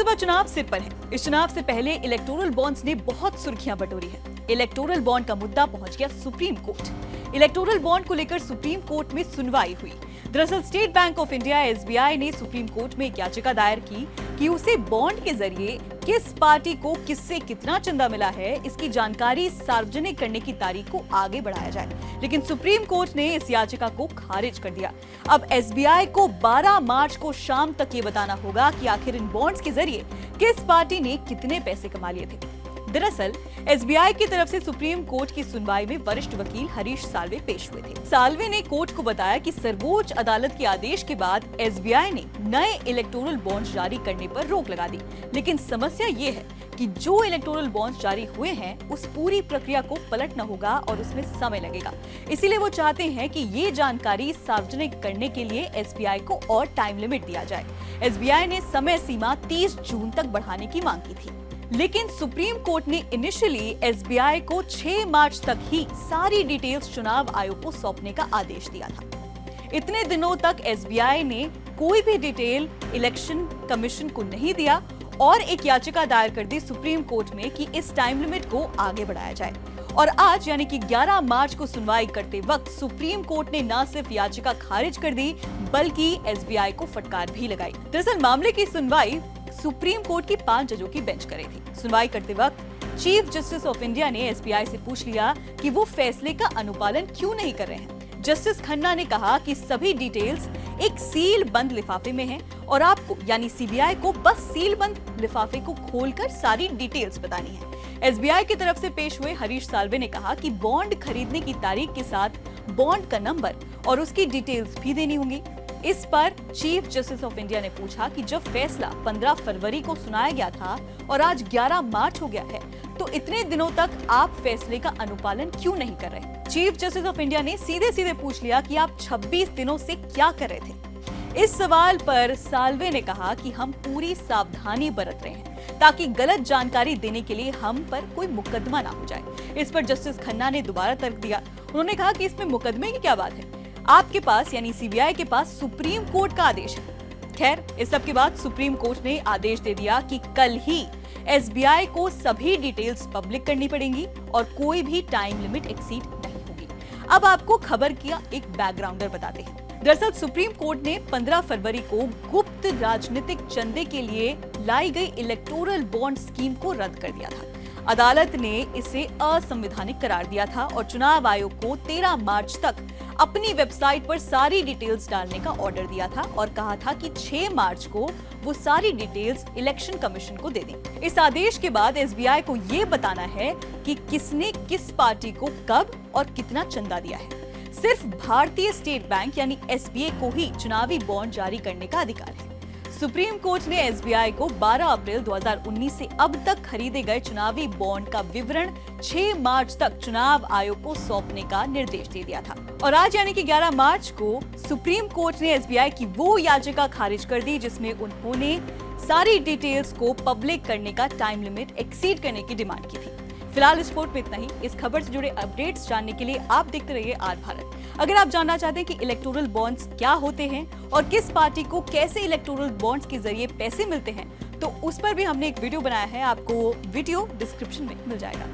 लोकसभा चुनाव सिर पर है। इस चुनाव से पहले इलेक्टोरल बॉन्ड्स ने बहुत सुर्खियां बटोरी है। इलेक्टोरल बॉन्ड का मुद्दा पहुंच गया सुप्रीम कोर्ट। इलेक्टोरल बॉन्ड को लेकर सुप्रीम कोर्ट में सुनवाई हुई। दरअसल state bank of India SBI ने सुप्रीम कोर्ट में एक याचिका दायर की कि उसे बॉन्ड के जरिए किस पार्टी को किससे कितना चंदा मिला है, इसकी जानकारी सार्वजनिक करने की तारीख को आगे बढ़ाया जाए। लेकिन सुप्रीम कोर्ट ने इस याचिका को खारिज कर दिया। अब एसबीआई को 12 मार्च को शाम तक ये बताना होगा कि आखिर इन बॉन्ड्स के जरिए किस पार्टी ने कितने पैसे कमा लिए थे। दरअसल एसबीआई की तरफ से सुप्रीम कोर्ट की सुनवाई में वरिष्ठ वकील हरीश साल्वे पेश हुए थे। साल्वे ने कोर्ट को बताया कि सर्वोच्च अदालत के आदेश के बाद एसबीआई ने नए इलेक्टोरल बॉन्ड्स जारी करने पर रोक लगा दी। लेकिन समस्या ये है कि जो इलेक्टोरल बॉन्ड्स जारी हुए हैं उस पूरी प्रक्रिया को पलटना होगा और उसमें समय लगेगा। इसीलिए वो चाहते हैं कि ये जानकारी सार्वजनिक करने के लिए एसबीआई को और टाइम लिमिट दिया जाए। एसबीआई ने समय सीमा 30 जून तक बढ़ाने की मांग की थी, लेकिन सुप्रीम कोर्ट ने इनिशियली एसबीआई को 6 मार्च तक ही सारी डिटेल्स चुनाव आयोग को सौंपने का आदेश दिया था। इतने दिनों तक एसबीआई ने कोई भी डिटेल इलेक्शन कमीशन को नहीं दिया और एक याचिका दायर कर दी सुप्रीम कोर्ट में कि इस टाइम लिमिट को आगे बढ़ाया जाए। और आज यानी कि 11 मार्च को सुनवाई करते वक्त सुप्रीम कोर्ट ने न सिर्फ याचिका खारिज कर दी बल्कि एसबीआई को फटकार भी लगाई। दरअसल मामले की सुनवाई सुप्रीम कोर्ट की 5 जजों की बेंच करे थी। सुनवाई करते वक्त चीफ जस्टिस ऑफ इंडिया ने एसबीआई से पूछ लिया कि वो फैसले का अनुपालन क्यों नहीं कर रहे हैं। जस्टिस खन्ना ने कहा कि सभी डिटेल्स एक सील बंद लिफाफे में हैं और आपको यानी सीबीआई को बस सील बंद लिफाफे को खोलकर सारी डिटेल्स बतानी है। एसबीआई की तरफ से पेश हुए हरीश साल्वे ने कहा कि बॉन्ड खरीदने की तारीख के साथ बॉन्ड का नंबर और उसकी डिटेल्स भी देनी होंगी। इस पर चीफ जस्टिस ऑफ इंडिया ने पूछा कि जब फैसला 15 फरवरी को सुनाया गया था और आज 11 मार्च हो गया है तो इतने दिनों तक आप फैसले का अनुपालन क्यों नहीं कर रहे। चीफ जस्टिस ऑफ इंडिया ने सीधे सीधे पूछ लिया कि आप 26 दिनों से क्या कर रहे थे। इस सवाल पर साल्वे ने कहा कि हम पूरी सावधानी बरत रहे हैं ताकि गलत जानकारी देने के लिए हम पर कोई मुकदमा ना हो जाए। इस पर जस्टिस खन्ना ने दोबारा तर्क दिया। उन्होंने कहा कि इसमें मुकदमे की क्या बात है, आपके पास यानी सीबीआई के पास सुप्रीम कोर्ट का आदेश है। खैर, इस सब के बाद सुप्रीम कोर्ट ने आदेश दे दिया कि कल ही एसबीआई को सभी डिटेल्स पब्लिक करनी पड़ेंगी और कोई भी टाइम लिमिट एक्सीड नहीं होगी। अब आपको खबर का एक बैकग्राउंडर बताते हैं। दरअसल सुप्रीम कोर्ट ने 15 फरवरी को गुप्त राजनीतिक चंदे के लिए लाई गई इलेक्टोरल बॉन्ड स्कीम को रद्द कर दिया था। अदालत ने इसे असंवैधानिक करार दिया था और चुनाव आयोग को 13 मार्च तक अपनी वेबसाइट पर सारी डिटेल्स डालने का ऑर्डर दिया था और कहा था कि 6 मार्च को वो सारी डिटेल्स इलेक्शन कमीशन को दे दें। इस आदेश के बाद एसबीआई को ये बताना है कि किसने किस पार्टी को कब और कितना चंदा दिया है। सिर्फ भारतीय स्टेट बैंक यानी एसबीआई को ही चुनावी बॉन्ड जारी करने का अधिकार है। सुप्रीम कोर्ट ने एसबीआई को 12 अप्रैल 2019 से अब तक खरीदे गए चुनावी बॉन्ड का विवरण 6 मार्च तक चुनाव आयोग को सौंपने का निर्देश दे दिया था। और आज यानी कि 11 मार्च को सुप्रीम कोर्ट ने एसबीआई की वो याचिका खारिज कर दी जिसमें उन्होंने सारी डिटेल्स को पब्लिक करने का टाइम लिमिट एक्सीड करने की डिमांड की थी। फिलहाल इस रिपोर्ट में इतना ही। इस खबर से जुड़े अपडेट्स जानने के लिए आप देखते रहिए आर भारत। अगर आप जानना चाहते हैं कि इलेक्टोरल बॉन्ड्स क्या होते हैं और किस पार्टी को कैसे इलेक्टोरल बॉन्ड्स के जरिए पैसे मिलते हैं तो उस पर भी हमने एक वीडियो बनाया है, आपको वीडियो डिस्क्रिप्शन में मिल जाएगा।